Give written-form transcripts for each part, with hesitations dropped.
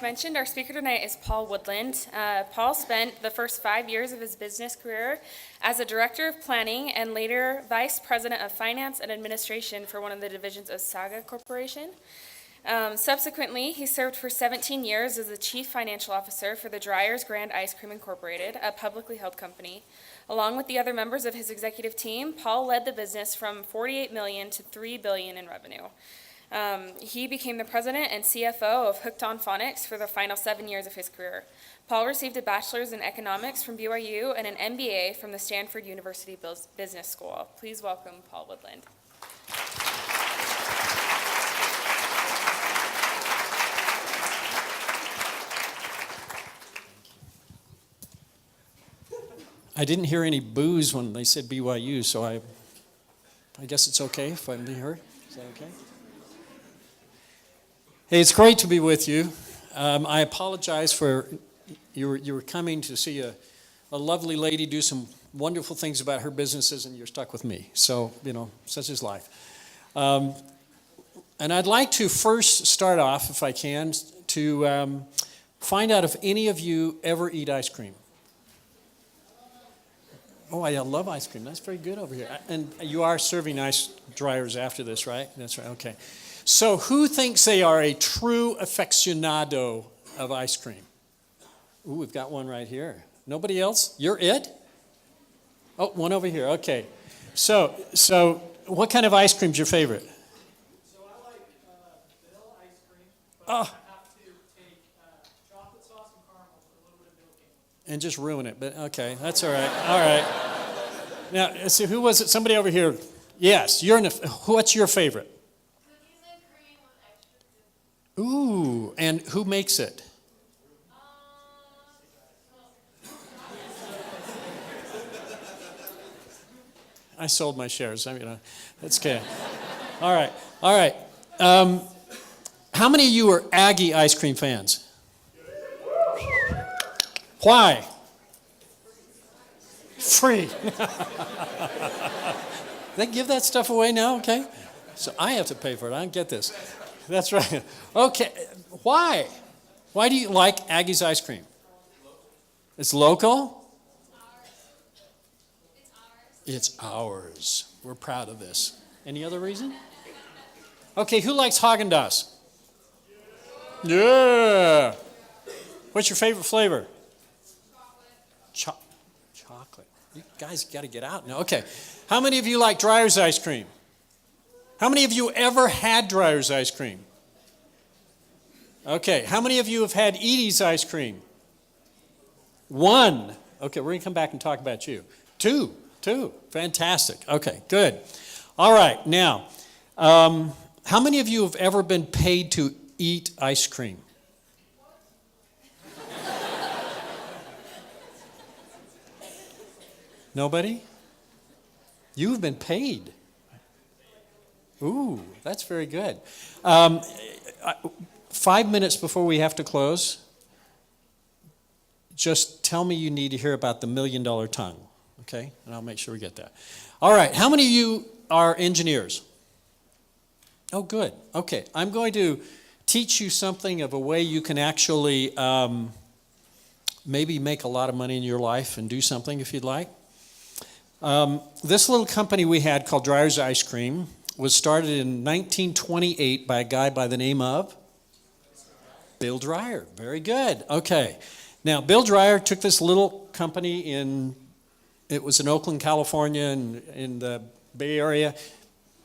mentioned, our speaker tonight is Paul Woodland. Paul spent the first 5 years of his business career as a director of planning and later vice president of finance and administration for one of the divisions of Saga Corporation. Subsequently, he served for 17 years as the chief financial officer for the Dreyer's Grand Ice Cream Incorporated, a publicly held company. Along with the other members of his executive team, Paul led the business from $48 million to $3 billion in revenue. He became the president and CFO of Hooked on Phonics for the final 7 years of his career. Paul received a bachelor's in economics from BYU and an MBA from the Stanford University Business School. Please welcome Paul Woodland. I didn't hear any boos when they said BYU, so I guess it's okay if I'm here. Is that okay? Hey, it's great to be with you. I apologize for you were coming to see a lovely lady do some wonderful things about her businesses, and you're stuck with me. So, such is life. And I'd like to first start off, if I can, to find out if any of you ever eat ice cream. Oh, I love ice cream. That's very good over here. And you are serving ice dryers after this, right? That's right. Okay. So who thinks they are a true aficionado of ice cream? Ooh, we've got one right here. Nobody else? You're it? Oh, one over here. Okay. So what kind of ice cream is your favorite? So I like vanilla ice cream, but Oh. I have to take chocolate sauce and caramel with a little bit of milk in it. And just ruin it, but okay, that's all right. All right. Now, see, who was it? Somebody over here. Yes, what's your favorite? Cookies and cream with extra food. Ooh, and who makes it? I sold my shares. That's okay. All right. How many of you are Aggie ice cream fans? Why? Free. They give that stuff away now, okay? So I have to pay for it. I don't get this. That's right. Okay. Why? Why do you like Aggie's ice cream? It's local? It's ours. We're proud of this. Any other reason? Okay, who likes Haagen-Dazs? Yeah. What's your favorite flavor? Chocolate. You guys got to get out now. Okay. How many of you like Dreyer's ice cream? How many of you ever had Dreyer's ice cream? Okay. How many of you have had Edie's ice cream? One. Okay, we're going to come back and talk about you. Two. Fantastic. Okay, good. All right. Now, how many of you have ever been paid to eat ice cream? Nobody? You've been paid. Ooh, that's very good. 5 minutes before we have to close, just tell me you need to hear about the $1 million tongue, okay? And I'll make sure we get that. All right, how many of you are engineers? Oh, good. Okay, I'm going to teach you something of a way you can actually maybe make a lot of money in your life and do something if you'd like. This little company we had called Dreyer's Ice Cream was started in 1928 by a guy by the name of Bill Dreyer. Very good. Okay. Now, Bill Dreyer took this little company it was in Oakland, California, in the Bay Area,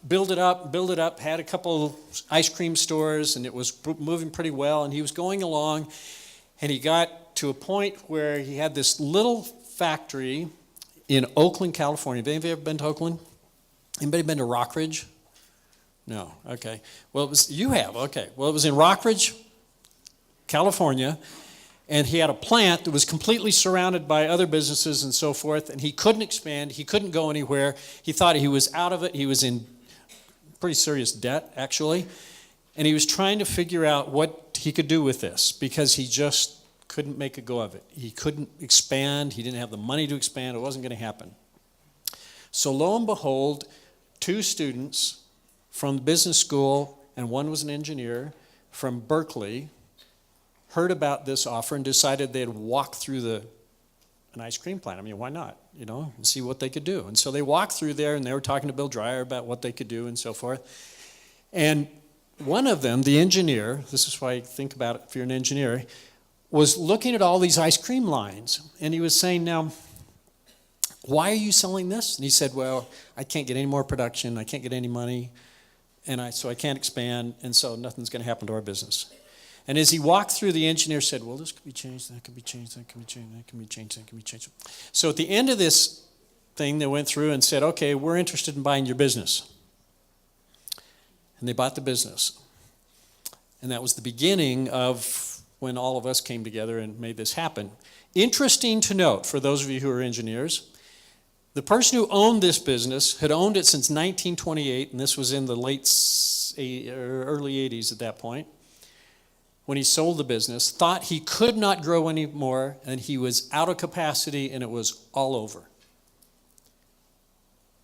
built it up, had a couple ice cream stores, and it was moving pretty well, and he was going along, and he got to a point where he had this little factory in Oakland, California. Have any of you ever been to Oakland? Anybody been to Rockridge? No. Okay. Well, you have. Okay. Well, it was in Rockridge, California, and he had a plant that was completely surrounded by other businesses and so forth, and he couldn't expand. He couldn't go anywhere. He thought he was out of it. He was in pretty serious debt, actually, and he was trying to figure out what he could do with this because he just couldn't make a go of it. He couldn't expand. He didn't have the money to expand. It wasn't going to happen. So lo and behold, 2 students from the business school, and one was an engineer from Berkeley, heard about this offer and decided they'd walk through an ice cream plant. I mean, why not? And see what they could do. And so they walked through there, and they were talking to Bill Dreyer about what they could do and so forth. And one of them, the engineer, this is why you think about it if you're an engineer, was looking at all these ice cream lines. And he was saying, now, why are you selling this? And he said, well, I can't get any more production. I can't get any money. So I can't expand. And so nothing's going to happen to our business. And as he walked through, the engineer said, well, this could be changed, that could be changed, that could be changed, that can be changed, that can be changed. So at the end of this thing, they went through and said, okay, we're interested in buying your business. And they bought the business. And that was the beginning of when all of us came together and made this happen. Interesting to note, for those of you who are engineers, the person who owned this business had owned it since 1928, and this was in the early 80s at that point. When he sold the business, thought he could not grow anymore, and he was out of capacity, and it was all over.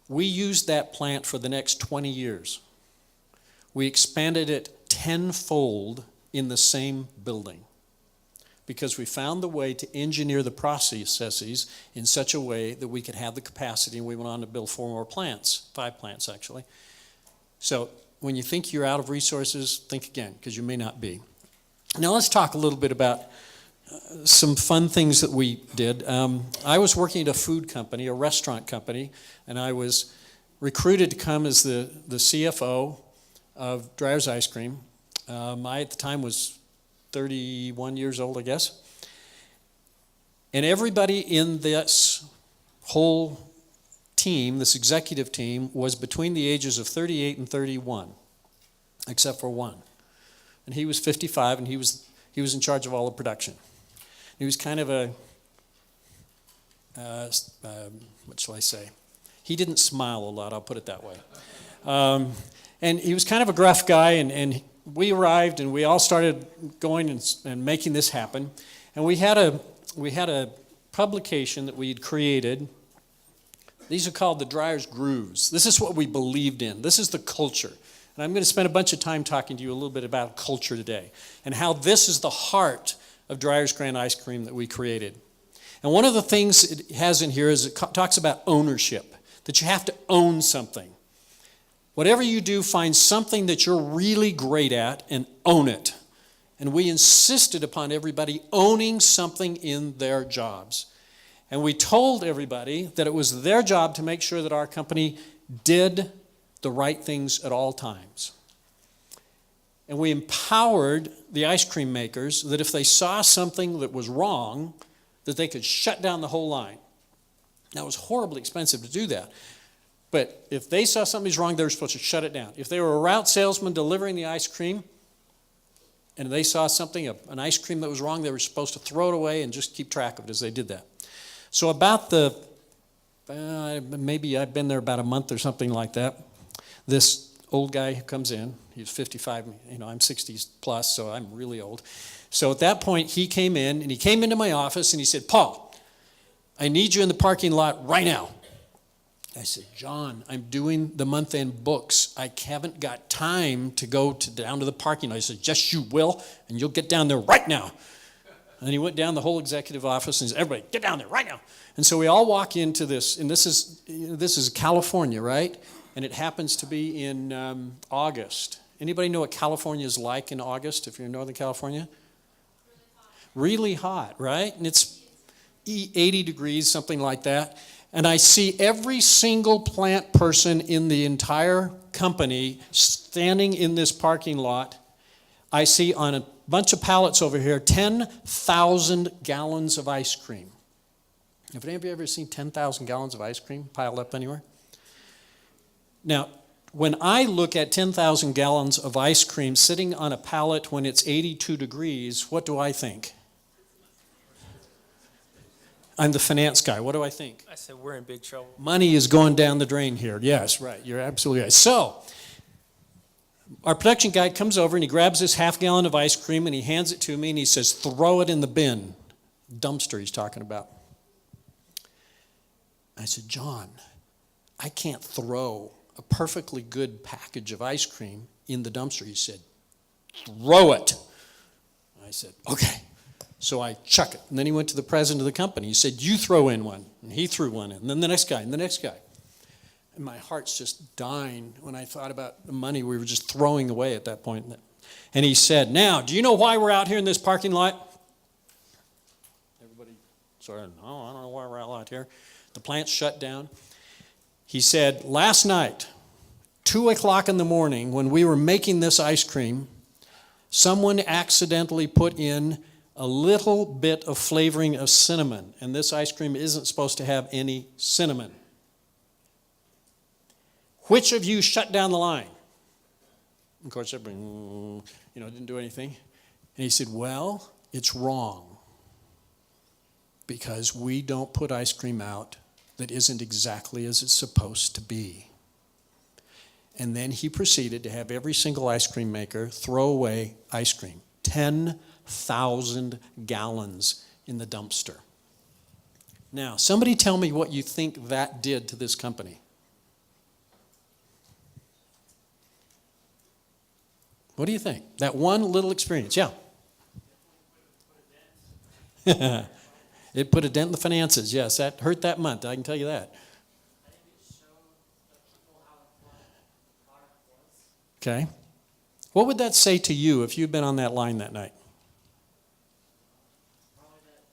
We used that plant for the next 20 years. We expanded it tenfold in the same building because we found the way to engineer the processes in such a way that we could have the capacity, and we went on to build 4 more plants, 5 plants actually. So when you think you're out of resources, think again, because you may not be. Now let's talk a little bit about some fun things that we did. I was working at a food company, a restaurant company, and I was recruited to come as the CFO of Dreyer's Ice Cream. I, at the time, was 31 years old, I guess. And everybody in this whole team, this executive team, was between the ages of 38 and 31, except for one. And he was 55, and he was in charge of all the production. He was kind of a, what shall I say? He didn't smile a lot, I'll put it that way. And he was kind of a gruff guy, and we arrived, and we all started going and making this happen. And we had a publication that we had created. These are called the Dreyer's Grooves. This is what we believed in. This is the culture. And I'm going to spend a bunch of time talking to you a little bit about culture today and how this is the heart of Dreyer's Grand Ice Cream that we created. And one of the things it has in here is it talks about ownership, that you have to own something. Whatever you do, find something that you're really great at and own it. And we insisted upon everybody owning something in their jobs. And we told everybody that it was their job to make sure that our company did the right things at all times. And we empowered the ice cream makers that if they saw something that was wrong, that they could shut down the whole line. Now, it was horribly expensive to do that. But if they saw something was wrong, they were supposed to shut it down. If they were a route salesman delivering the ice cream, and they saw something, an ice cream that was wrong, they were supposed to throw it away and just keep track of it as they did that. So about maybe I've been there about a month or something like that. This old guy who comes in, he's 55, I'm 60 plus, so I'm really old. So at that point, he came in, and he came into my office, and he said, Paul, I need you in the parking lot right now. I said, John, I'm doing the month-end books. I haven't got time to go down to the parking lot. He said, yes, you will, and you'll get down there right now. And he went down the whole executive office and said, everybody, get down there right now. And so we all walk into this, and this is California, right? And it happens to be in August. Anybody know what California is like in August if you're in Northern California? Really hot, right? And it's 80 degrees, something like that. And I see every single plant person in the entire company standing in this parking lot. I see on a bunch of pallets over here 10,000 gallons of ice cream. Have any of you ever seen 10,000 gallons of ice cream piled up anywhere? Now, when I look at 10,000 gallons of ice cream sitting on a pallet when it's 82 degrees, what do I think? I'm the finance guy. What do I think? I said, we're in big trouble. Money is going down the drain here. Yes, right. You're absolutely right. So, our production guy comes over and he grabs this half gallon of ice cream and he hands it to me and he says, throw it in the bin. Dumpster he's talking about. I said, John, I can't throw a perfectly good package of ice cream in the dumpster. He said, throw it. I said, okay. So I chuck it. And then he went to the president of the company. He said, you throw in one. And he threw one in. And then the next guy, and the next guy. And my heart's just dying when I thought about the money we were just throwing away at that point. And he said, now, do you know why we're out here in this parking lot? Everybody sort of, no, I don't know why we're out here. The plant's shut down. He said, last night, 2 o'clock in the morning, when we were making this ice cream, someone accidentally put in a little bit of flavoring of cinnamon, and this ice cream isn't supposed to have any cinnamon. Which of you shut down the line? Of course, everybody, didn't do anything. And he said, well, it's wrong, because we don't put ice cream out that isn't exactly as it's supposed to be. And then he proceeded to have every single ice cream maker throw away ice cream. 10,000 gallons in the dumpster. Now, somebody tell me what you think that did to this company. What do you think? That one little experience, yeah. It put a dent in the finances, yes. That hurt that month, I can tell you that. I think it showed the people how important the product was. Okay. What would that say to you if you'd been on that line that night? Probably that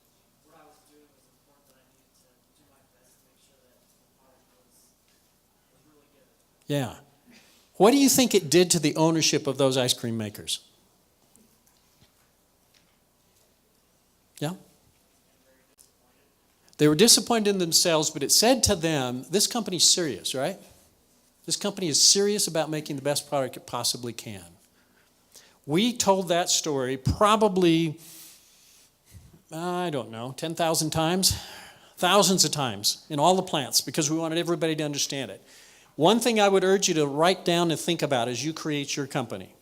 what I was doing was important, that I needed to do my best to make sure that the product was really good. Yeah. What do you think it did to the ownership of those ice cream makers? Yeah? They were disappointed in themselves, but it said to them, this company's serious, right? This company is serious about making the best product it possibly can. We told that story probably, 10,000 times, thousands of times in all the plants, because we wanted everybody to understand it. One thing I would urge you to write down and think about as you create your company.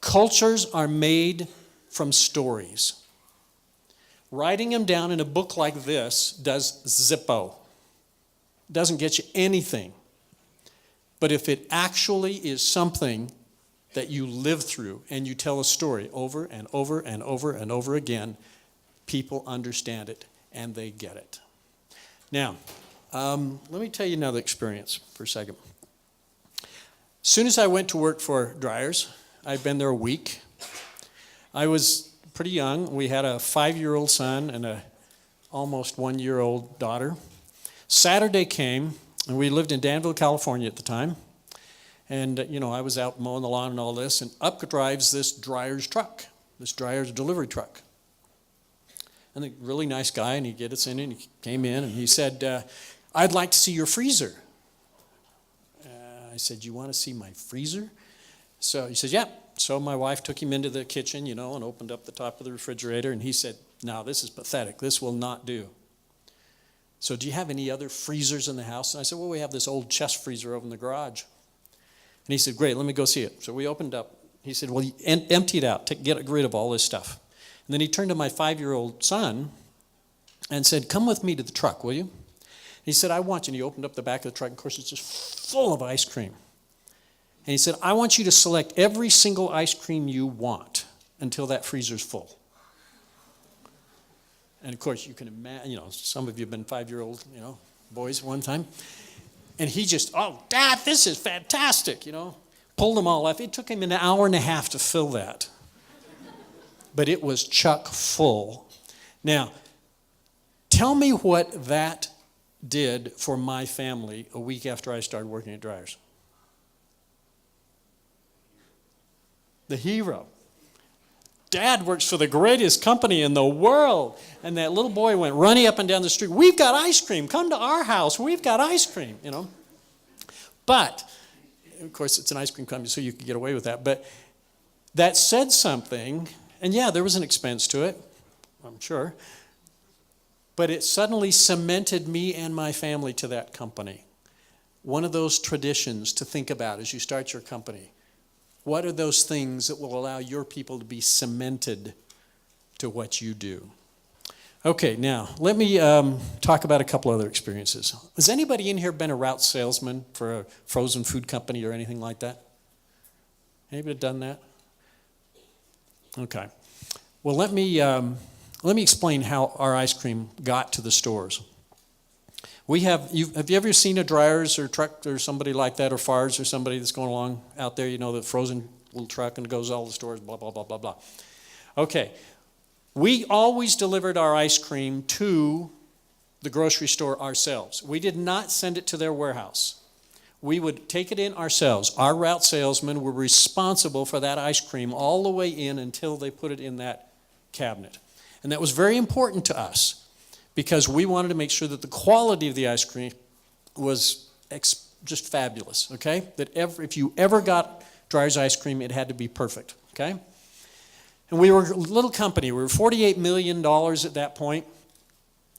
Cultures are made from stories. Writing them down in a book like this does zippo. Doesn't get you anything. But if it actually is something that you live through and you tell a story over and over and over and over again, people understand it and they get it. Now, let me tell you another experience for a second. As soon as I went to work for Dryers, I'd been there a week. I was pretty young. We had a 5-year-old son and a almost 1-year-old daughter. Saturday came, and we lived in Danville, California at the time. And, I was out mowing the lawn and all this, and up drives this Dryers truck, this Dryers delivery truck. And a really nice guy, and he get us in, and he came in, and he said, I'd like to see your freezer. I said, you want to see my freezer? So he says, yeah. So my wife took him into the kitchen, and opened up the top of the refrigerator, and he said, no, this is pathetic. This will not do. So do you have any other freezers in the house? And I said, well, we have this old chest freezer over in the garage. And he said, great, let me go see it. So we opened up. He said, well, empty it out. Get rid of all this stuff. And then he turned to my 5-year-old son and said, come with me to the truck, will you? And he said, I want you. And he opened up the back of the truck. And of course, it's just full of ice cream. And he said, I want you to select every single ice cream you want until that freezer's full. And of course, you can imagine, some of you have been 5-year-old, boys one time. And he just, oh, Dad, this is fantastic, pulled them all off. It took him an hour and a half to fill that. But it was chock full. Now, tell me what that did for my family a week after I started working at Dryers. The hero. Dad works for the greatest company in the world. And that little boy went running up and down the street. We've got ice cream. Come to our house. We've got ice cream, But, of course, it's an ice cream company, so you could get away with that. But that said something, and yeah, there was an expense to it, I'm sure. But it suddenly cemented me and my family to that company. One of those traditions to think about as you start your company. What are those things that will allow your people to be cemented to what you do? Okay, now, let me talk about a couple other experiences. Has anybody in here been a route salesman for a frozen food company or anything like that? Anybody done that? Okay. Well, let me explain how our ice cream got to the stores. Have you ever seen a Dryers or truck or somebody like that, or Fars or somebody that's going along out there, the frozen little truck and goes to all the stores, blah, blah, blah, blah, blah. Okay, we always delivered our ice cream to the grocery store ourselves. We did not send it to their warehouse. We would take it in ourselves. Our route salesmen were responsible for that ice cream all the way in until they put it in that cabinet. And that was very important to us because we wanted to make sure that the quality of the ice cream was just fabulous, okay? That if you ever got Dryers ice cream, it had to be perfect, okay? And we were a little company. We were $48 million at that point.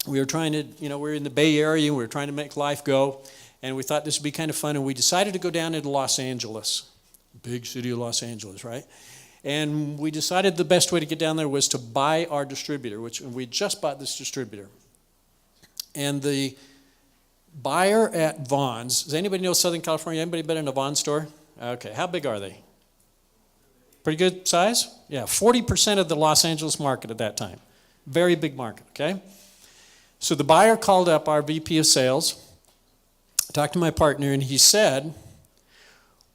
We were trying to, we were in the Bay Area. We were trying to make life go. And we thought this would be kind of fun. And we decided to go down into Los Angeles, big city of Los Angeles, right? And we decided the best way to get down there was to buy our distributor, which we just bought this distributor. And the buyer at Vons, does anybody know Southern California? Anybody been in a Vons store? Okay, how big are they? Pretty good size? Yeah, 40% of the Los Angeles market at that time. Very big market, okay? So the buyer called up our VP of sales, talked to my partner, and he said,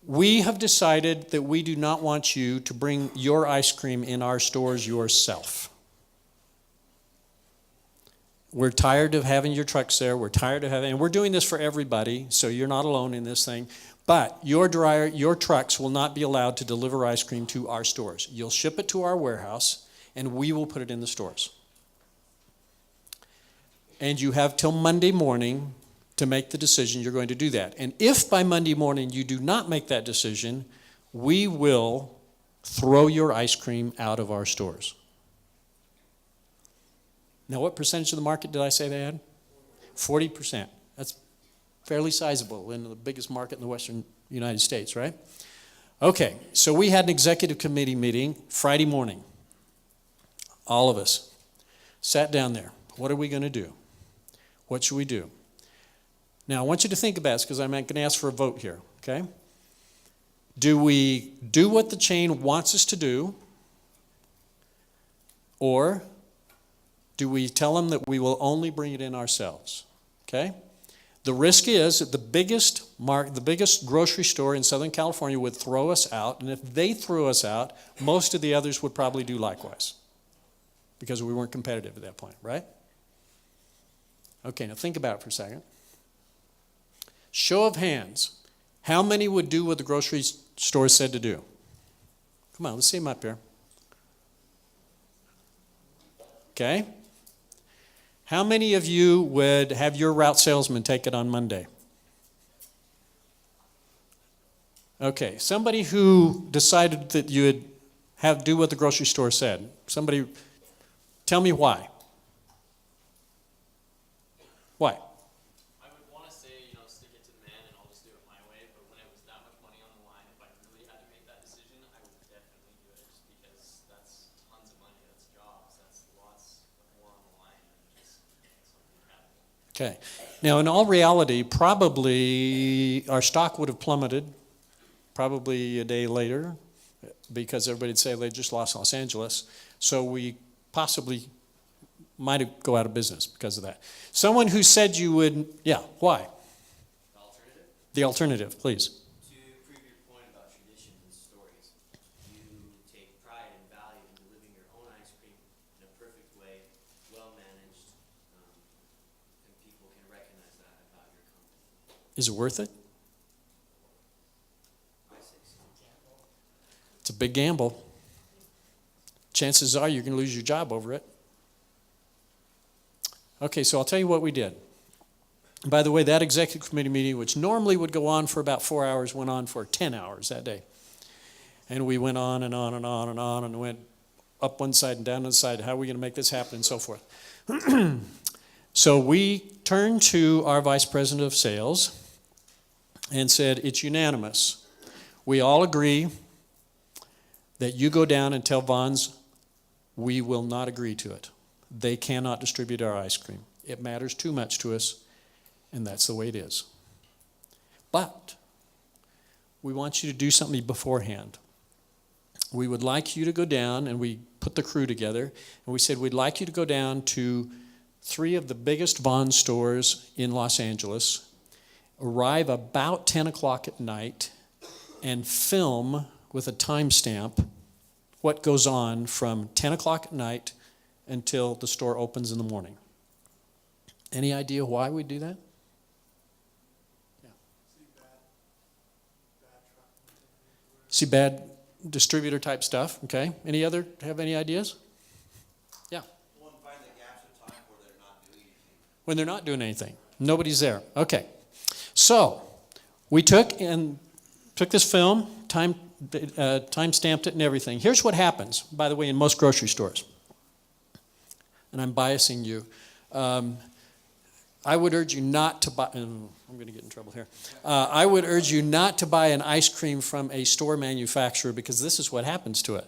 we have decided that we do not want you to bring your ice cream in our stores yourself. We're tired of having your trucks there. We're tired of having, and we're doing this for everybody, so you're not alone in this thing. But your trucks will not be allowed to deliver ice cream to our stores. You'll ship it to our warehouse, and we will put it in the stores. And you have till Monday morning to make the decision you're going to do that. And if by Monday morning you do not make that decision, we will throw your ice cream out of our stores. Now, what percentage of the market did I say they had? 40%. That's fairly sizable in the biggest market in the western United States, right? Okay, so we had an executive committee meeting Friday morning. All of us sat down there. What are we going to do? What should we do? Now, I want you to think about this because I'm going to ask for a vote here, okay? Do we do what the chain wants us to do, or do we tell them that we will only bring it in ourselves, okay? The risk is that the biggest grocery store in Southern California would throw us out, and if they threw us out, most of the others would probably do likewise because we weren't competitive at that point, right? Okay, now think about it for a second. Show of hands, how many would do what the grocery store said to do? Come on, let's see them up here. Okay. How many of you would have your route salesman take it on Monday? Okay, somebody who decided that you would do what the grocery store said. Somebody, tell me why. Why? I would want to say, stick it to the man and I'll just do it my way, but when it was that much money on the line, if I really had to make that decision, I would definitely do it just because that's tons of money, that's jobs, that's lots more on the line than just something happening. Okay. Now, in all reality, probably our stock would have plummeted probably a day later because everybody'd say they just lost Los Angeles. So we possibly might go out of business because of that. Someone who said you would, yeah, why? The alternative? The alternative, please. To prove your point about traditions and stories, you take pride and value in delivering your own ice cream in a perfect way, well managed, and people can recognize that about your company. Is it worth it? I say so. It's a big gamble. Chances are you're going to lose your job over it. Okay, so I'll tell you what we did. By the way, that executive committee meeting, which normally would go on for about 4 hours, went on for 10 hours that day. And we went on and on and on and on and went up one side and down the side. How are we going to make this happen and so forth? So we turned to our vice president of sales and said, it's unanimous. We all agree that you go down and tell Vons we will not agree to it. They cannot distribute our ice cream. It matters too much to us, and that's the way it is. But we want you to do something beforehand. We would like you to go down, and we put the crew together, and we said, we'd like you to go down to 3 of the biggest Vons stores in Los Angeles, arrive about 10 o'clock at night, and film with a timestamp what goes on from 10 o'clock at night until the store opens in the morning. Any idea why we do that? See bad distributor type stuff, okay? Have any ideas? Yeah. Well, and find the gaps of time where they're not doing anything. When they're not doing anything. Nobody's there. Okay. So we took this film, time stamped it and everything. Here's what happens, by the way, in most grocery stores. And I'm biasing you. I would urge you not to buy, I'm going to get in trouble here. I would urge you not to buy an ice cream from a store manufacturer, because this is what happens to it.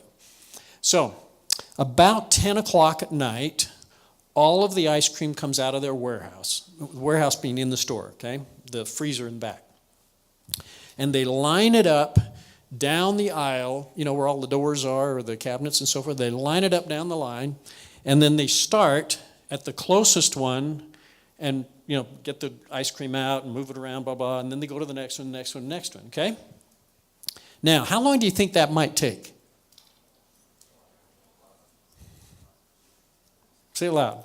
So, about 10 o'clock at night, all of the ice cream comes out of their warehouse being in the store, okay? The freezer in back. And they line it up down the aisle, where all the doors are, or the cabinets and so forth. They line it up down the line, and then they start at the closest one and, get the ice cream out and move it around, blah, blah, and then they go to the next one, next one, next one, okay? Now, how long do you think that might take? Say it loud.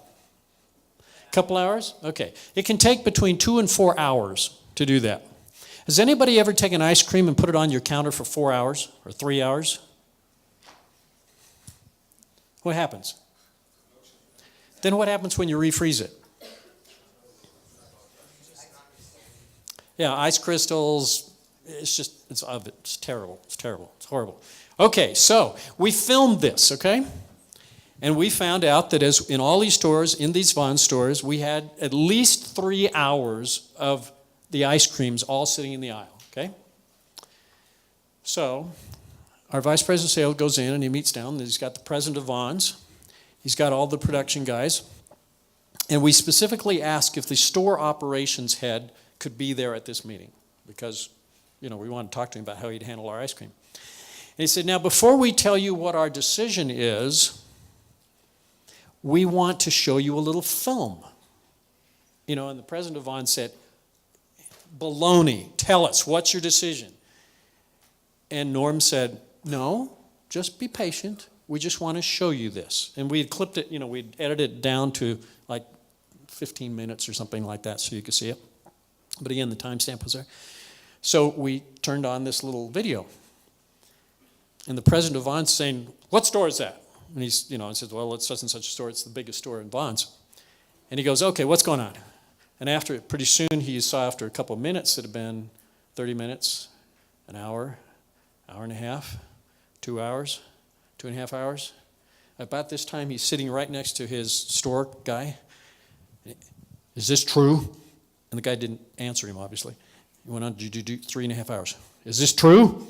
Couple hours? Okay. It can take between 2 and 4 hours to do that. Has anybody ever taken ice cream and put it on your counter for 4 hours or 3 hours? What happens? Then what happens when you refreeze it? Yeah, ice crystals, it's terrible. It's terrible. It's horrible. Okay, so we filmed this, okay? And we found out that as in all these stores, in these Vons stores, we had at least 3 hours of the ice creams all sitting in the aisle, okay? So our vice president of sales goes in and he meets down, and he's got the president of Vons. He's got all the production guys. And we specifically asked if the store operations head could be there at this meeting, because, we wanted to talk to him about how he'd handle our ice cream. And he said, now, before we tell you what our decision is, we want to show you a little film. And the president of Vons said, baloney, tell us, what's your decision? And Norm said, no, just be patient. We just want to show you this. And we had clipped it, we'd edited it down to like 15 minutes or something like that so you could see it. But again, the timestamp was there. So we turned on this little video. And the president of Vons saying, what store is that? And he's, and says, well, it's such and such a store. It's the biggest store in Vons. And he goes, okay, what's going on? And after, pretty soon, he saw after a couple of minutes, it had been 30 minutes, an hour, hour and a half, 2 hours, 2.5 hours. About this time, he's sitting right next to his store guy. Is this true? And the guy didn't answer him, obviously. He went on to do 3.5 hours. Is this true?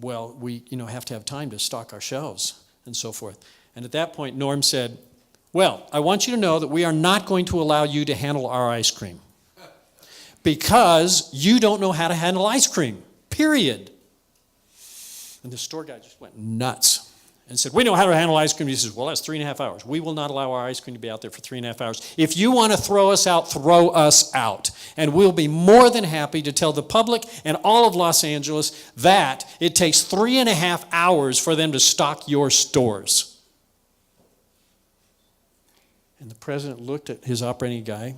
Well, we have to have time to stock our shelves and so forth. And at that point, Norm said, well, I want you to know that we are not going to allow you to handle our ice cream because you don't know how to handle ice cream, period. And the store guy just went nuts and said, we know how to handle ice cream. He says, well, that's 3.5 hours. We will not allow our ice cream to be out there for 3.5 hours. If you want to throw us out, throw us out. And we'll be more than happy to tell the public and all of Los Angeles that it takes 3.5 hours for them to stock your stores. And the president looked at his operating guy,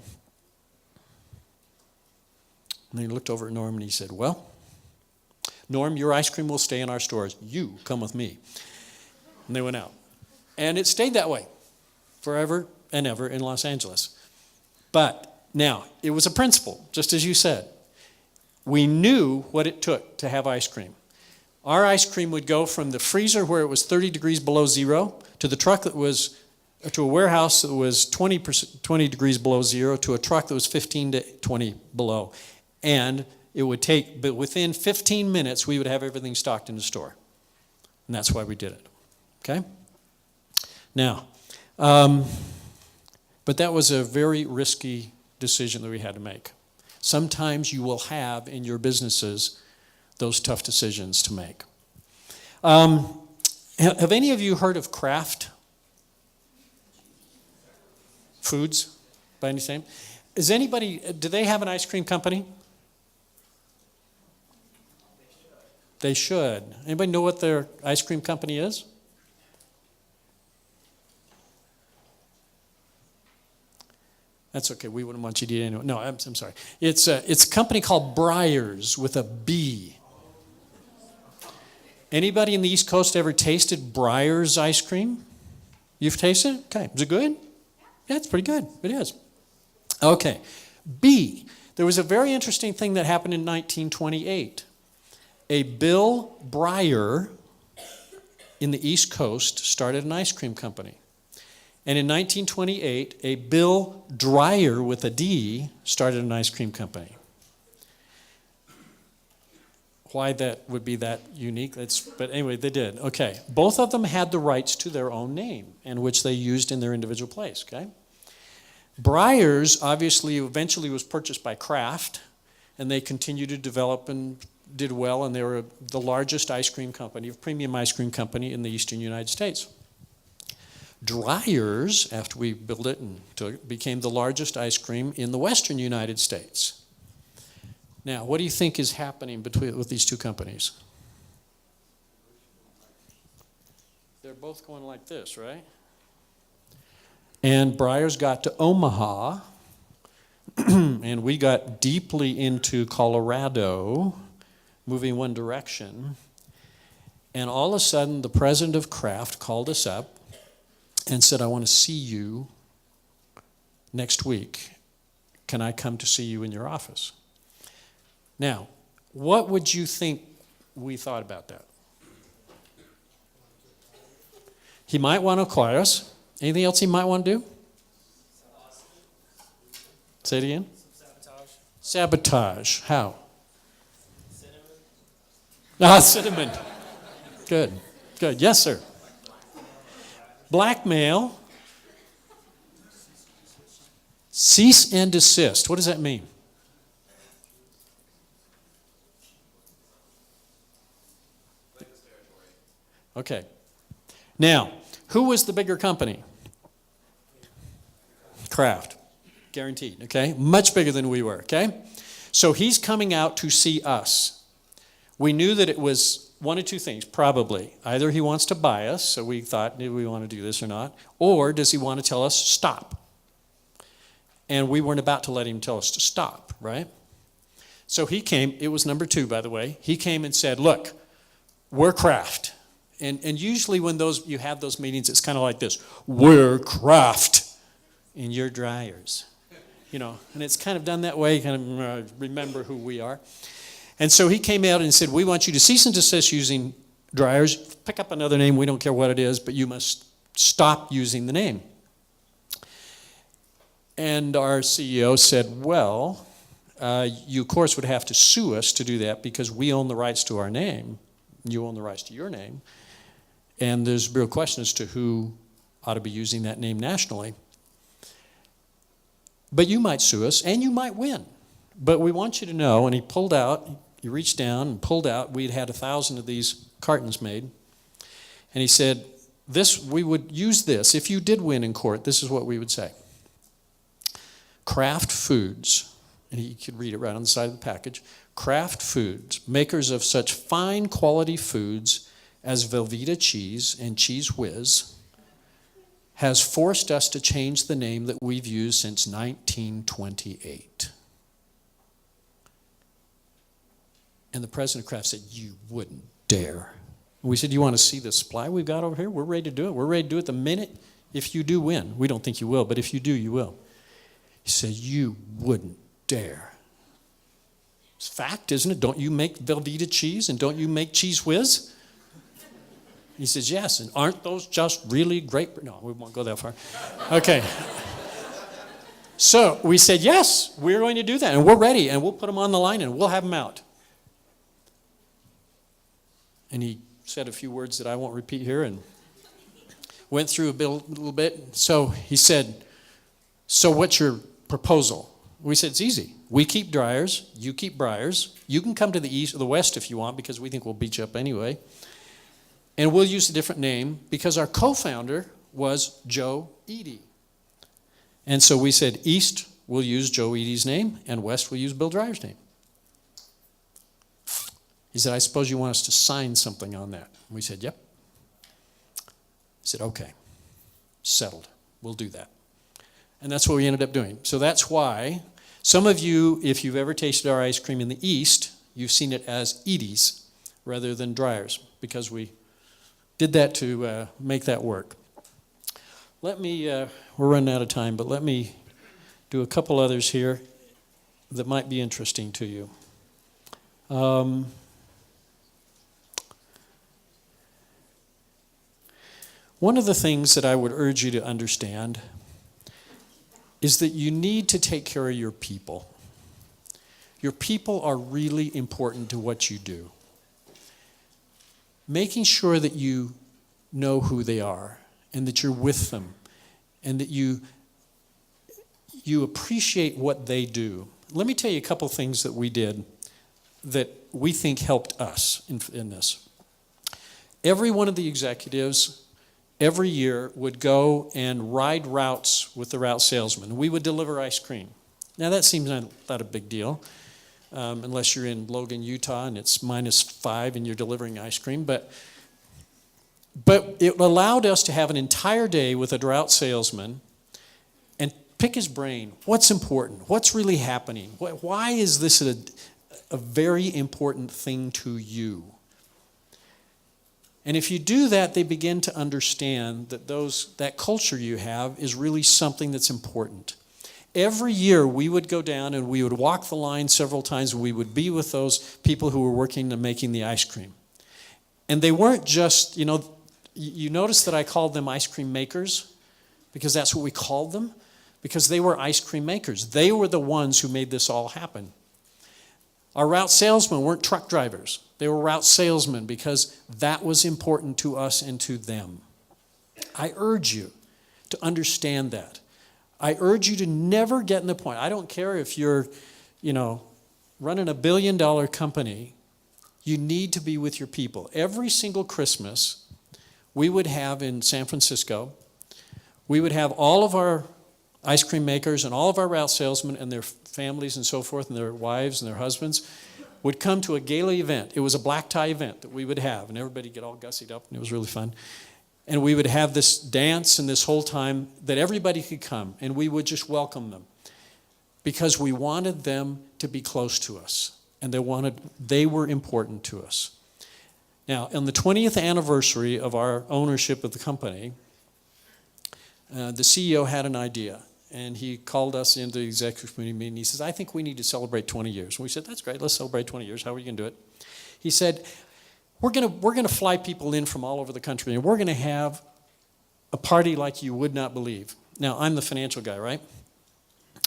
and he looked over at Norm and he said, well, Norm, your ice cream will stay in our stores. You come with me. And they went out. And it stayed that way forever and ever in Los Angeles. But now, it was a principle, just as you said. We knew what it took to have ice cream. Our ice cream would go from the freezer where it was 30 degrees below zero to the truck that was, to a warehouse that was 20 degrees below zero to a truck that was 15 to 20 below. And it would take, but within 15 minutes, we would have everything stocked in the store. And that's why we did it. Okay? Now, but that was a very risky decision that we had to make. Sometimes you will have in your businesses those tough decisions to make. Have any of you heard of Kraft Foods by any chance? Is anybody, do they have an ice cream company? They should. Anybody know what their ice cream company is? That's okay. We wouldn't want you to eat anyway. No, I'm sorry. It's a company called Breyers with a B. Anybody in the East Coast ever tasted Breyers ice cream? You've tasted it? Okay. Is it good? Yeah, it's pretty good. It is. Okay. B. There was a very interesting thing that happened in 1928. A Bill Breyer in the East Coast started an ice cream company. And in 1928, a Bill Dreyer with a D started an ice cream company. Why that would be that unique, but anyway, they did. Okay, both of them had the rights to their own name, and which they used in their individual place, okay? Breyers obviously eventually was purchased by Kraft, and they continued to develop and did well, and they were the largest ice cream company, premium ice cream company in the eastern United States. Dreyer's, after we built it and became the largest ice cream in the western United States. Now, what do you think is happening with these two companies? They're both going like this, right? And Breyers got to Omaha, and we got deeply into Colorado, moving one direction. And all of a sudden, the president of Kraft called us up and said, I want to see you next week. Can I come to see you in your office? Now, what would you think we thought about that? He might want to acquire us. Anything else he might want to do? Say it again. Sabotage. Sabotage. How? Cinnamon. Ah, cinnamon. Good. Good. Yes, sir. Blackmail. Cease and desist. What does that mean? Okay. Now, who was the bigger company? Kraft. Guaranteed, okay? Much bigger than we were, okay? So he's coming out to see us. We knew that it was one of two things, probably. Either he wants to buy us, so we thought, do we want to do this or not? Or does he want to tell us, stop? And we weren't about to let him tell us to stop, right? So he came, it was number 2, by the way. He came and said, look, we're Kraft. And usually when you have those meetings, it's kind of like this. We're Kraft and you're Dreyers. You know, and it's kind of done that way, kind of remember who we are. And so he came out and said, we want you to cease and desist using Dreyers. Pick up another name, we don't care what it is, but you must stop using the name. And our CEO said, well, you of course would have to sue us to do that because we own the rights to our name. You own the rights to your name. And there's a real question as to who ought to be using that name nationally. But you might sue us, and you might win. But we want you to know, and he reached down and pulled out, we'd had 1,000 of these cartons made. And he said, we would use this. If you did win in court, this is what we would say. Kraft Foods, and you could read it right on the side of the package. Kraft Foods, makers of such fine quality foods as Velveeta cheese and Cheese Whiz, has forced us to change the name that we've used since 1928. And the president of Kraft said, you wouldn't dare. And we said, you want to see the supply we've got over here? We're ready to do it. We're ready to do it the minute if you do win. We don't think you will, but if you do, you will. He said, you wouldn't dare. It's fact, isn't it? Don't you make Velveeta cheese and don't you make Cheese Whiz? He says, yes, and aren't those just really great? No, we won't go that far. Okay. So we said, yes, we're going to do that, and we're ready, and we'll put them on the line, and we'll have them out. And he said a few words that I won't repeat here, and went through a little bit. So he said, so what's your proposal? We said, it's easy. We keep Dreyers, you keep Breyers. You can come to the east or the west if you want, because we think we'll beat you up anyway. And we'll use a different name because our co-founder was Joe Eady. And so we said East will use Joe Eady's name and West will use Bill Dreyer's name. He said, I suppose you want us to sign something on that. We said, yep. He said, okay, settled. We'll do that. And that's what we ended up doing. So that's why some of you, if you've ever tasted our ice cream in the East, you've seen it as Eady's rather than Dreyer's, because we did that to make that work. Let me, we're running out of time, but let me do a couple others here that might be interesting to you. One of the things that I would urge you to understand is that you need to take care of your people. Your people are really important to what you do. Making sure that you know who they are and that you're with them and that you appreciate what they do. Let me tell you a couple things that we did that we think helped us in this. Every one of the executives every year would go and ride routes with the route salesman. We would deliver ice cream. Now that seems not a big deal, unless you're in Logan, Utah, and it's -5 and you're delivering ice cream. But it allowed us to have an entire day with a route salesman and pick his brain. What's important? What's really happening? Why is this a very important thing to you? And if you do that, they begin to understand that that culture you have is really something that's important. Every year we would go down and we would walk the line several times and we would be with those people who were working and making the ice cream. And they weren't just, you notice that I called them ice cream makers because that's what we called them, because they were ice cream makers. They were the ones who made this all happen. Our route salesmen weren't truck drivers. They were route salesmen because that was important to us and to them. I urge you to understand that. I urge you to never get in the point. I don't care if you're, running a $1 billion company. You need to be with your people. Every single Christmas, we would have in San Francisco, we would have all of our ice cream makers and all of our route salesmen and their families and so forth and their wives and their husbands would come to a gala event. It was a black tie event that we would have, and everybody get all gussied up, and it was really fun. And we would have this dance and this whole time that everybody could come, and we would just welcome them because we wanted them to be close to us, and they were important to us. Now, on the 20th anniversary of our ownership of the company, the CEO had an idea. And he called us into the executive committee meeting. He says, I think we need to celebrate 20 years. And we said, that's great. Let's celebrate 20 years. How are you going to do it? He said, we're going to fly people in from all over the country, and we're going to have a party like you would not believe. Now, I'm the financial guy, right?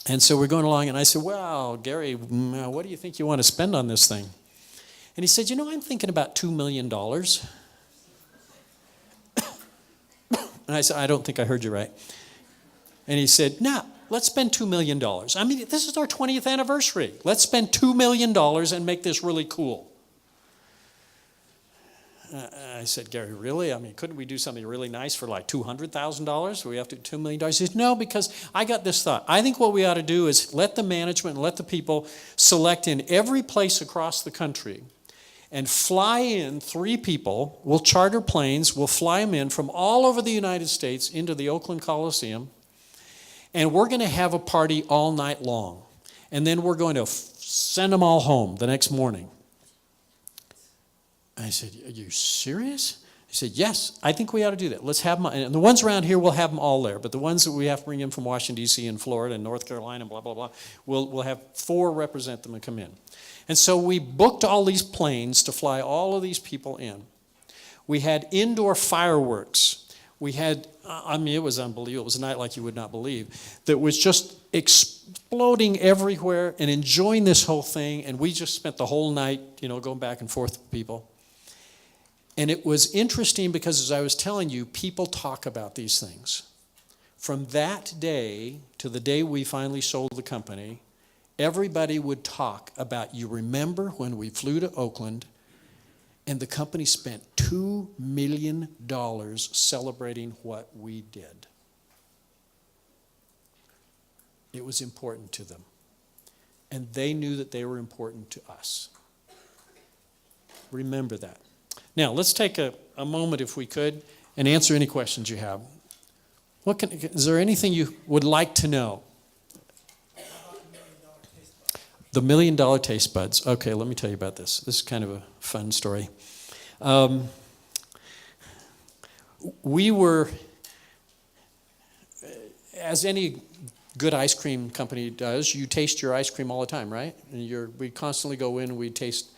And so we're going along, and I said, well, Gary, what do you think you want to spend on this thing? And he said, I'm thinking about $2 million. And I said, I don't think I heard you right. And he said, no, let's spend $2 million. I mean, this is our 20th anniversary. Let's spend $2 million and make this really cool. I said, Gary, really? I mean, couldn't we do something really nice for like $200,000? We have to do $2 million? He said, no, because I got this thought. I think what we ought to do is let the management and let the people select in every place across the country and fly in 3 people. We'll charter planes. We'll fly them in from all over the United States into the Oakland Coliseum. And we're going to have a party all night long. And then we're going to send them all home the next morning. I said, are you serious? He said, yes, I think we ought to do that. Let's have them. And the ones around here, we'll have them all there. But the ones that we have to bring in from Washington, D.C. and Florida and North Carolina and blah, blah, blah, we'll have 4 represent them and come in. And so we booked all these planes to fly all of these people in. We had indoor fireworks. We had, it was unbelievable. It was a night like you would not believe. That was just exploding everywhere and enjoying this whole thing. And we just spent the whole night, going back and forth with people. And it was interesting because, as I was telling you, people talk about these things. From that day to the day we finally sold the company, everybody would talk about, you remember when we flew to Oakland and the company spent $2 $2 million celebrating what we did. It was important to them. And they knew that they were important to us. Remember that. Now, let's take a moment, if we could, and answer any questions you have. Is there anything you would like to know? The $1 million taste buds. Okay, let me tell you about this. This is kind of a fun story. We were, as any good ice cream company does, you taste your ice cream all the time, right? And we constantly go in and we taste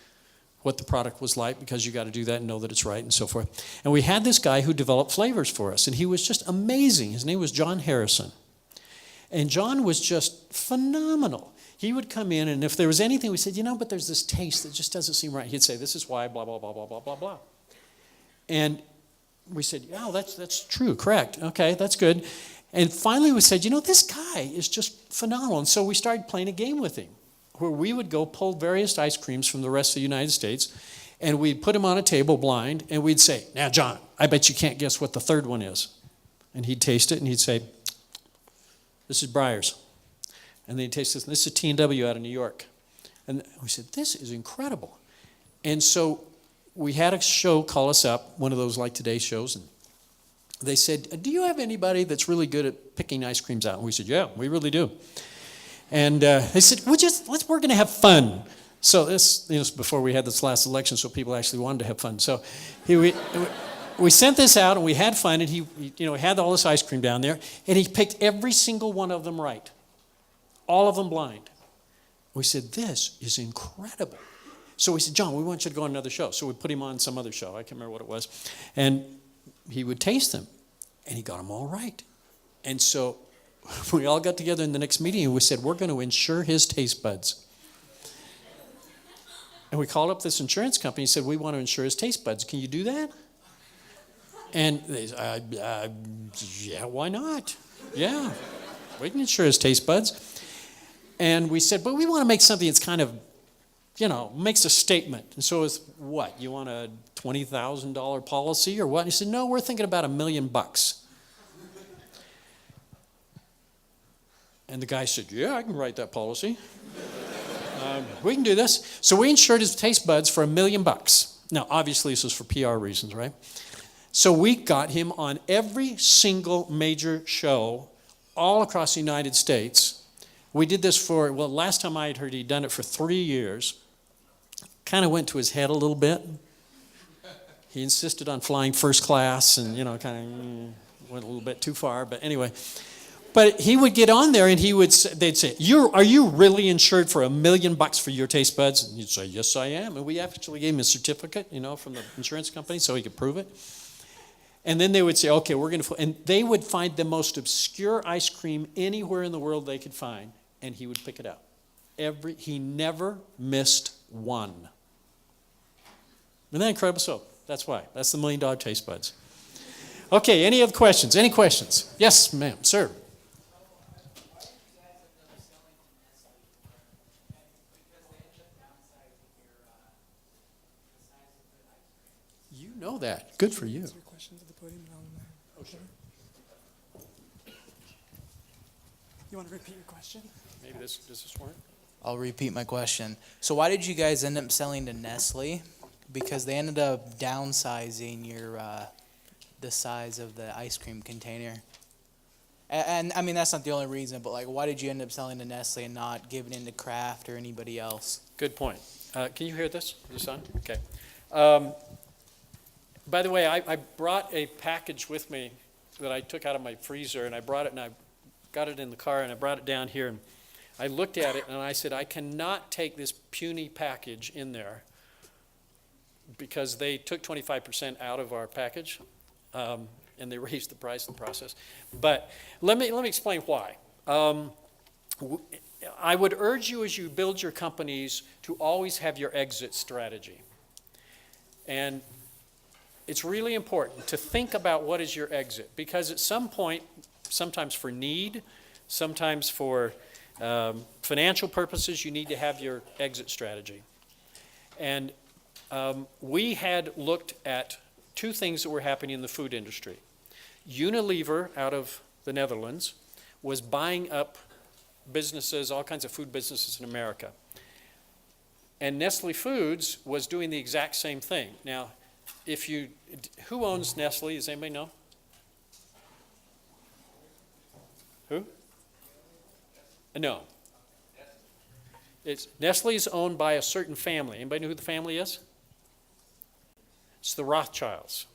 what the product was like, because you got to do that and know that it's right and so forth. And we had this guy who developed flavors for us, and he was just amazing. His name was John Harrison. And John was just phenomenal. He would come in, and if there was anything, we said, but there's this taste that just doesn't seem right. He'd say, this is why, blah, blah, blah, blah, blah, blah, blah. And we said, yeah, that's true, correct. Okay, that's good. And finally we said, this guy is just phenomenal. And so we started playing a game with him, where we would go pull various ice creams from the rest of the United States, and we'd put them on a table blind, and we'd say, now, John, I bet you can't guess what the third one is. And he'd taste it, and he'd say, this is Breyers. And then he'd taste this, and this is T&W out of New York. And we said, this is incredible. And so we had a show call us up, one of those like Today shows, and they said, do you have anybody that's really good at picking ice creams out? And we said, yeah, we really do. And they said, we're going to have fun. So this was before we had this last election, so people actually wanted to have fun. So we sent this out, and we had fun, and he had all this ice cream down there, and he picked every single one of them right, all of them blind. We said, this is incredible. So we said, John, we want you to go on another show. So we put him on some other show. I can't remember what it was. And he would taste them, and he got them all right. And so we all got together in the next meeting, and we said, we're going to insure his taste buds. And we called up this insurance company and said, we want to insure his taste buds. Can you do that? And they said, yeah, why not? Yeah, we can insure his taste buds. And we said, but we want to make something that's kind of, makes a statement. And so it's what? You want a $20,000 policy or what? And he said, no, we're thinking about $1 million. And the guy said, yeah, I can write that policy. We can do this. So we insured his taste buds for $1 million. Now, obviously, this was for PR reasons, right? So we got him on every single major show all across the United States. We did this last time I had heard he'd done it for 3 years. Kind of went to his head a little bit. He insisted on flying first class and, kind of went a little bit too far. But anyway, but he would get on there and they'd say, are you really insured for $1 million for your taste buds? And he'd say, yes, I am. And we actually gave him a certificate, from the insurance company so he could prove it. And then they would say, okay, and they would find the most obscure ice cream anywhere in the world they could find, and he would pick it out. He never missed one. Isn't that incredible? So that's why. That's the $1 million taste buds. Okay, any other questions? Any questions? Yes, ma'am, sir. You know that. Good for you. Question to the podium. Oh, sure. You want to repeat your question? Maybe does this work? I'll repeat my question. So why did you guys end up selling to Nestle? Because they ended up downsizing the size of the ice cream container. And I mean, that's not the only reason, but why did you end up selling to Nestle and not giving in to Kraft or anybody else? Good point. Can you hear this? Is this on? Okay. By the way, I brought a package with me that I took out of my freezer, and I brought it, and I got it in the car, and I brought it down here, and I looked at it, and I said, I cannot take this puny package in there because they took 25% out of our package, and they raised the price in the process. But let me explain why. I would urge you as you build your companies to always have your exit strategy. And it's really important to think about what is your exit, because at some point, sometimes for need, sometimes for financial purposes, you need to have your exit strategy. And we had looked at two things that were happening in the food industry. Unilever out of the Netherlands was buying up businesses, all kinds of food businesses in America. And Nestle Foods was doing the exact same thing. Now, who owns Nestle? Does anybody know? Who? No. Nestle is owned by a certain family. Anybody know who the family is? It's the Rothschilds.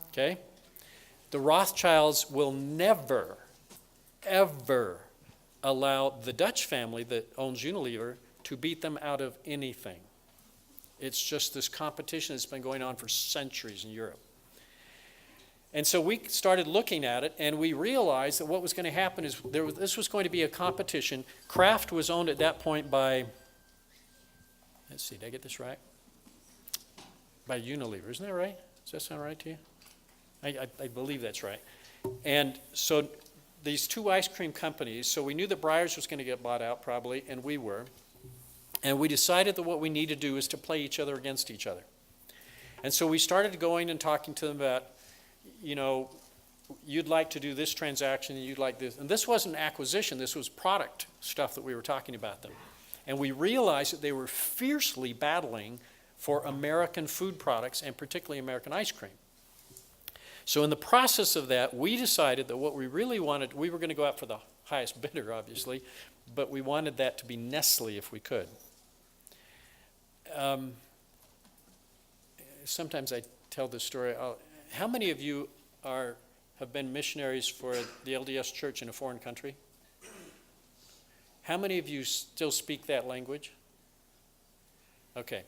Okay? The Rothschilds will never, ever allow the Dutch family that owns Unilever to beat them out of anything. It's just this competition that's been going on for centuries in Europe. And so we started looking at it, and we realized that what was going to happen is this was going to be a competition. Kraft was owned at that point by, let's see, did I get this right? By Unilever, isn't that right? Does that sound right to you? I believe that's right. And so these two ice cream companies, so we knew that Breyers was going to get bought out probably, and we were. And we decided that what we need to do is to play each other against each other. And so we started going and talking to them about, you'd like to do this transaction and you'd like this. And this wasn't acquisition, this was product stuff that we were talking about them. And we realized that they were fiercely battling for American food products and particularly American ice cream. So in the process of that, we decided that what we really wanted, we were going to go out for the highest bidder, obviously, but we wanted that to be Nestle if we could. Sometimes I tell this story. How many of you have been missionaries for the LDS Church in a foreign country? How many of you still speak that language? Okay.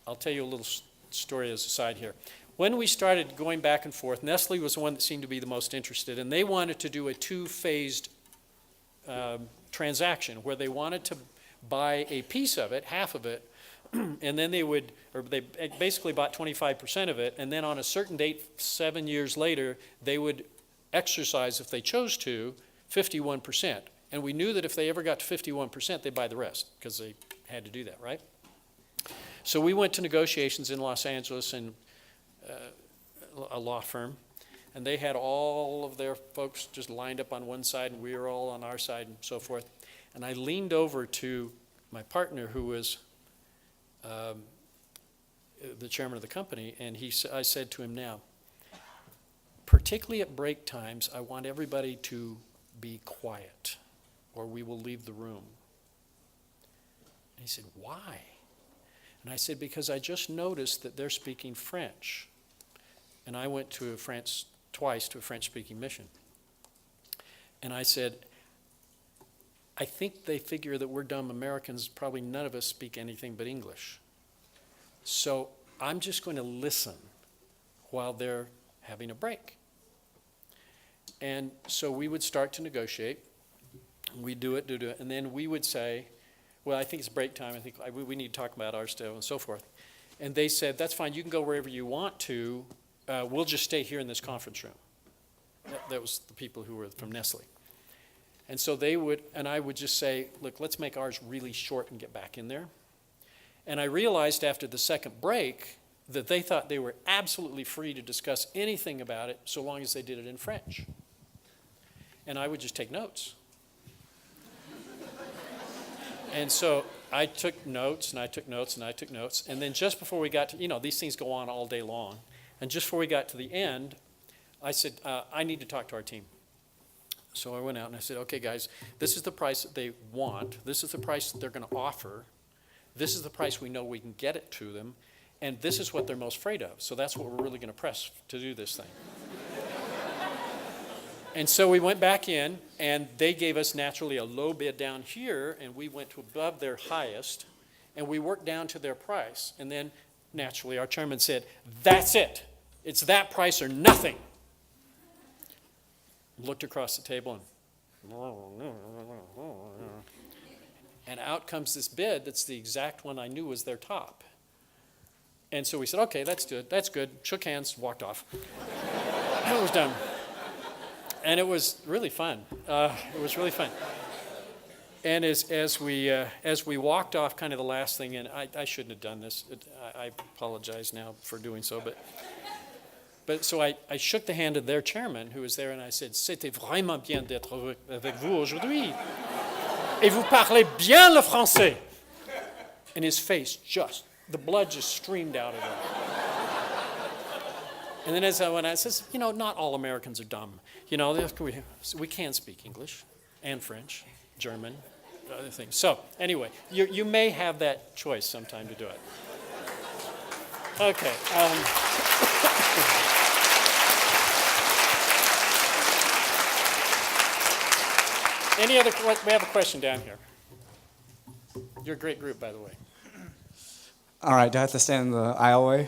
I'll tell you a little story as a side here. When we started going back and forth, Nestle was the one that seemed to be the most interested, and they wanted to do a two-phased transaction where they wanted to buy a piece of it, half of it, and then they basically bought 25% of it, and then on a certain date, 7 years later, they would exercise, if they chose to, 51%. And we knew that if they ever got to 51%, they'd buy the rest, because they had to do that, right? So we went to negotiations in Los Angeles and a law firm, and they had all of their folks just lined up on one side, and we were all on our side and so forth. And I leaned over to my partner, who was the chairman of the company, and I said to him, now, particularly at break times, I want everybody to be quiet, or we will leave the room. And he said, why? And I said, because I just noticed that they're speaking French. And I went to France twice to a French-speaking mission. And I said, I think they figure that we're dumb Americans, probably none of us speak anything but English. So I'm just going to listen while they're having a break. And so we would start to negotiate. We'd do it, and then we would say, well, I think it's break time. I think we need to talk about our stuff and so forth. And they said, that's fine. You can go wherever you want to. We'll just stay here in this conference room. That was the people who were from Nestle. And so they would, and I would just say, look, let's make ours really short and get back in there. And I realized after the second break that they thought they were absolutely free to discuss anything about it so long as they did it in French. And I would just take notes. And so I took notes, and I took notes, and I took notes. And then just before we got to, these things go on all day long. And just before we got to the end, I said, I need to talk to our team. So I went out and I said, okay, guys, this is the price that they want. This is the price that they're going to offer. This is the price we know we can get it to them. And this is what they're most afraid of. So that's what we're really going to press to do this thing. And so we went back in, and they gave us naturally a low bid down here, and we went to above their highest, and we worked down to their price. And then naturally our chairman said, that's it. It's that price or nothing. Looked across the table and out comes this bid that's the exact one I knew was their top. And so we said, okay, that's good. Shook hands, walked off. It was done. And it was really fun. It was really fun. And as we walked off, kind of the last thing, and I shouldn't have done this. I apologize now for doing so, but But so I shook the hand of their chairman who was there, and I said, "C'était vraiment bien d'être avec vous aujourd'hui. Et vous parlez bien le français." And his face the blood just streamed out of him. And then as I went, I says, not all Americans are dumb. We can speak English and French, German, other things. So anyway, you may have that choice sometime to do it. Okay. We have a question down here. You're a great group, by the way. All right, do I have to stand in the aisleway?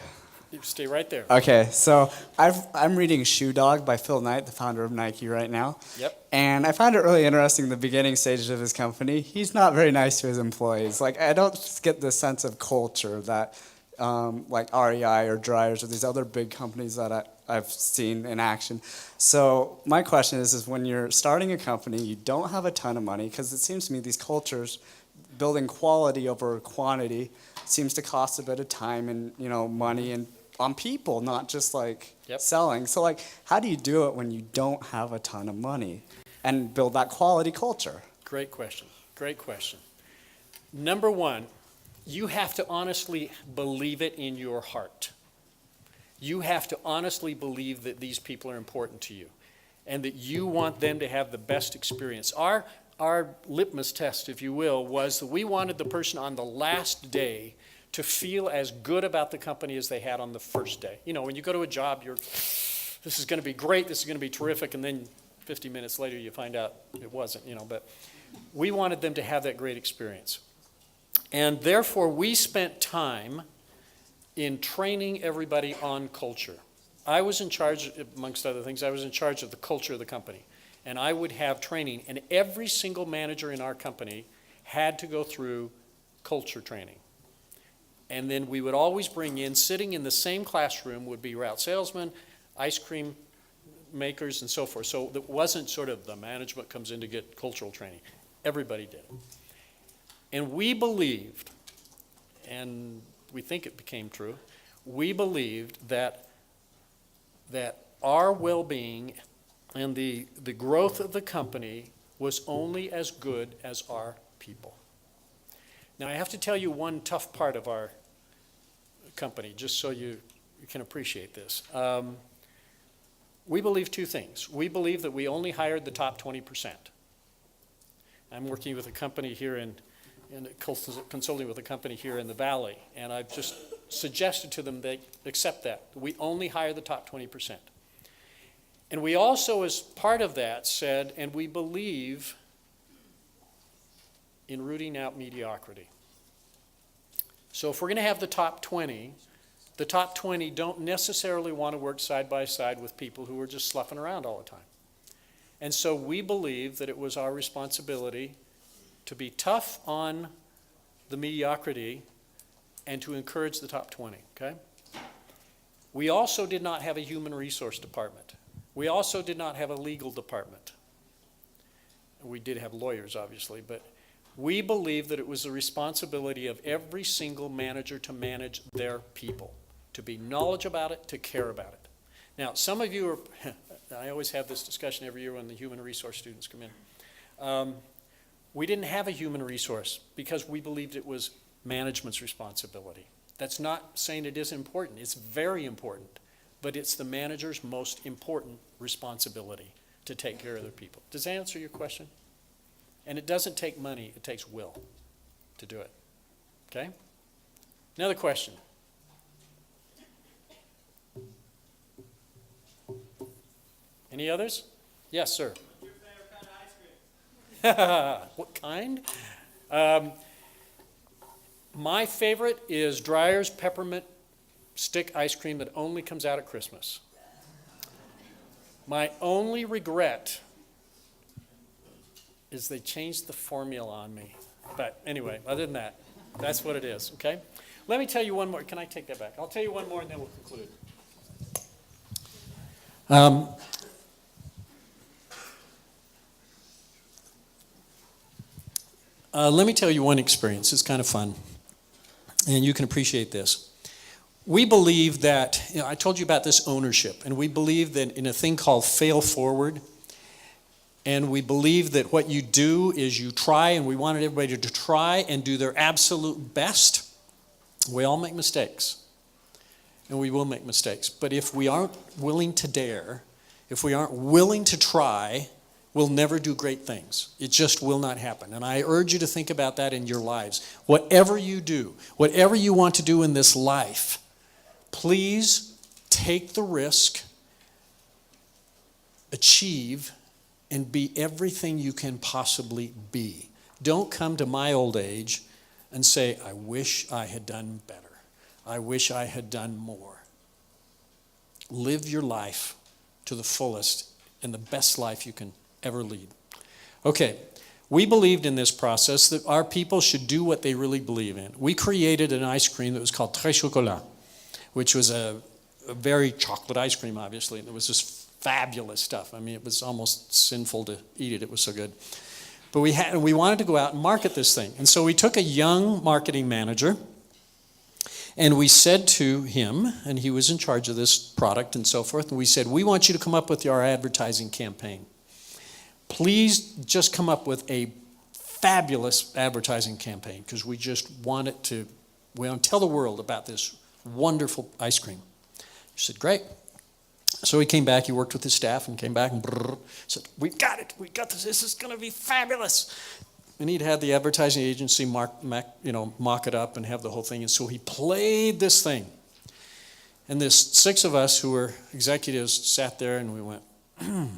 You stay right there. Okay, so I'm reading Shoe Dog by Phil Knight, the founder of Nike right now. Yep. And I found it really interesting in the beginning stages of his company. He's not very nice to his employees. Like, I don't get the sense of culture that like REI or Dryers or these other big companies that I've seen in action. So my question is when you're starting a company, you don't have a ton of money, because it seems to me these cultures, building quality over quantity, seems to cost a bit of time and money and on people, not just like selling. So like, how do you do it when you don't have a ton of money and build that quality culture? Great question. Great question. Number one, you have to honestly believe it in your heart. You have to honestly believe that these people are important to you and that you want them to have the best experience. Our litmus test, if you will, was that we wanted the person on the last day to feel as good about the company as they had on the first day. When you go to a job, this is going to be great, this is going to be terrific, and then 50 minutes later you find out it wasn't, but we wanted them to have that great experience. And therefore, we spent time in training everybody on culture. I was in charge, amongst other things, I was in charge of the culture of the company. And I would have training, and every single manager in our company had to go through culture training. And then we would always bring in, sitting in the same classroom, would be route salesmen, ice cream makers, and so forth. So it wasn't sort of the management comes in to get cultural training. Everybody did it. And we believed, and we think it became true, we believed that our well-being and the growth of the company was only as good as our people. Now, I have to tell you one tough part of our company, just so you can appreciate this. We believe two things. We believe that we only hired the top 20%. I'm working with a company here in consulting with a company here in the Valley, and I've just suggested to them they accept that. We only hire the top 20%. And we also, as part of that, said, and we believe in rooting out mediocrity. So if we're going to have the top 20 don't necessarily want to work side by side with people who are just sloughing around all the time. And so we believe that it was our responsibility to be tough on the mediocrity and to encourage the top 20, okay? We also did not have a human resource department. We also did not have a legal department. We did have lawyers, obviously, but we believe that it was the responsibility of every single manager to manage their people, to be knowledgeable about it, to care about it. Now, some of you are, I always have this discussion every year when the human resource students come in. We didn't have a human resource because we believed it was management's responsibility. That's not saying it isn't important. It's very important, but it's the manager's most important responsibility to take care of their people. Does that answer your question? And it doesn't take money, it takes will to do it. Okay? Another question. Any others? Yes, sir. Your favorite kind of ice cream? What kind? My favorite is Dryer's peppermint stick ice cream that only comes out at Christmas. My only regret is they changed the formula on me. But anyway, other than that, that's what it is, okay? Let me tell you one more. Can I take that back? I'll tell you one more and then we'll conclude. Let me tell you one experience. It's kind of fun, and you can appreciate this. We believe that, I told you about this ownership, and we believe that in a thing called fail forward, and we believe that what you do is you try, and we wanted everybody to try and do their absolute best. We all make mistakes, and we will make mistakes. But if we aren't willing to dare, if we aren't willing to try, we'll never do great things. It just will not happen. And I urge you to think about that in your lives. Whatever you do, whatever you want to do in this life, please take the risk, achieve, and be everything you can possibly be. Don't come to my old age and say, I wish I had done better. I wish I had done more. Live your life to the fullest and the best life you can ever lead. Okay, we believed in this process that our people should do what they really believe in. We created an ice cream that was called Très Chocolat, which was a very chocolate ice cream, obviously, and it was just fabulous stuff. I mean, it was almost sinful to eat it. It was so good. But we wanted to go out and market this thing. And so we took a young marketing manager, and we said to him, and he was in charge of this product and so forth, and we said, we want you to come up with our advertising campaign. Please just come up with a fabulous advertising campaign, because we want to tell the world about this wonderful ice cream. He said, great. So he came back, he worked with his staff and came back and said, we got it, we got this is going to be fabulous. And he'd had the advertising agency mock it up and have the whole thing. And so he played this thing. And this 6 of us who were executives sat there and we went, And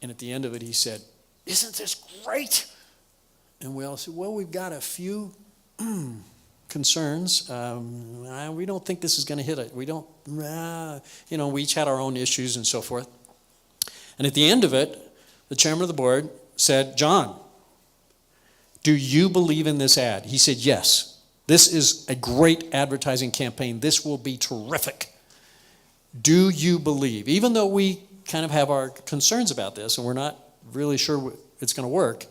at the end of it he said, isn't this great? And we all said, well, we've got a few concerns. We don't think this is going to hit it. We don't, we each had our own issues and so forth. And at the end of it, the chairman of the board said, John, do you believe in this ad? He said, yes. This is a great advertising campaign. This will be terrific. Do you believe? Even though we kind of have our concerns about this and we're not really sure it's going to work,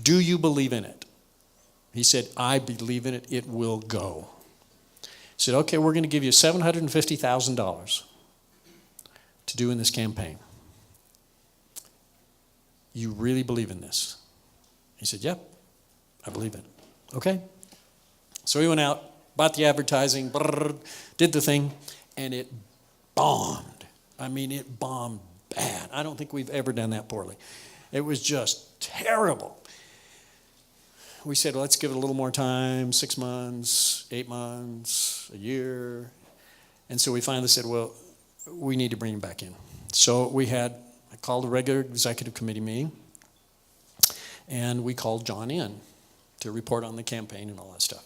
do you believe in it? He said, I believe in it. It will go. He said, okay, we're going to give you $750,000 to do in this campaign. You really believe in this? He said, yep, I believe in it. Okay. So he went out, bought the advertising, did the thing, and it bombed. I mean, it bombed bad. I don't think we've ever done that poorly. It was just terrible. We said, well, let's give it a little more time, 6 months, 8 months, a year. And so we finally said, well, we need to bring him back in. So I called a regular executive committee meeting, and we called John in to report on the campaign and all that stuff.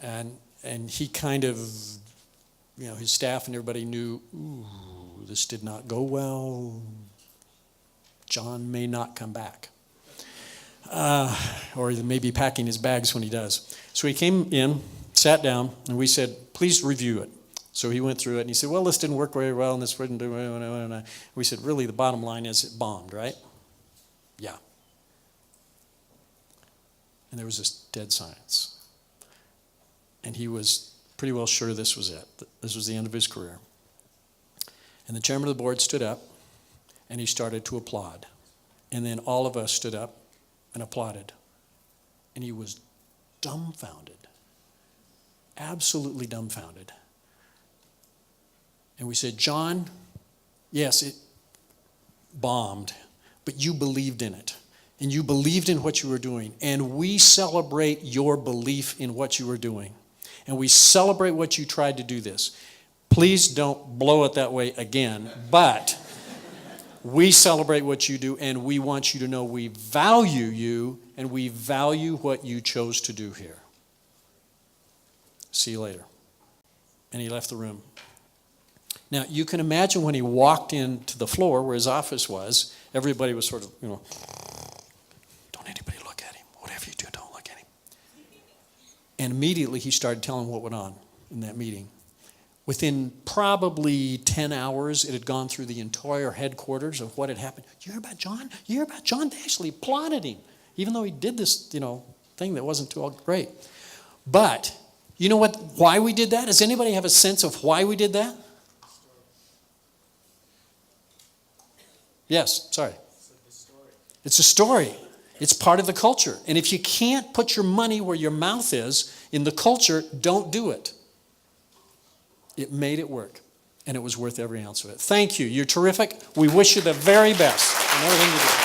And he kind of, his staff and everybody knew, this did not go well. John may not come back. Or he may be packing his bags when he does. So he came in, sat down, and we said, please review it. So he went through it, and he said, well, this didn't work very well, and this didn't do well. We said, really, the bottom line is it bombed, right? Yeah. And there was this dead silence. And he was pretty well sure this was it. This was the end of his career. And the chairman of the board stood up, and he started to applaud. And then all of us stood up and applauded. And he was dumbfounded, absolutely dumbfounded. And we said, John, yes, it bombed, but you believed in it. And you believed in what you were doing. And we celebrate your belief in what you were doing. And we celebrate what you tried to do this. Please don't blow it that way again, but we celebrate what you do, and we want you to know we value you, and we value what you chose to do here. See you later. And he left the room. Now, you can imagine when he walked into the floor where his office was, everybody was sort of, don't anybody look at him. Whatever you do, don't look at him. And immediately he started telling what went on in that meeting. Within probably 10 hours, it had gone through the entire headquarters of what had happened. You hear about John? You hear about John? They actually applauded him, even though he did this, thing that wasn't too great. But You know what? Why we did that? Does anybody have a sense of why we did that? Yes, sorry. It's a story. It's part of the culture. And if you can't put your money where your mouth is in the culture, don't do it. It made it work. And it was worth every ounce of it. Thank you. You're terrific. We wish you the very best in everything you do.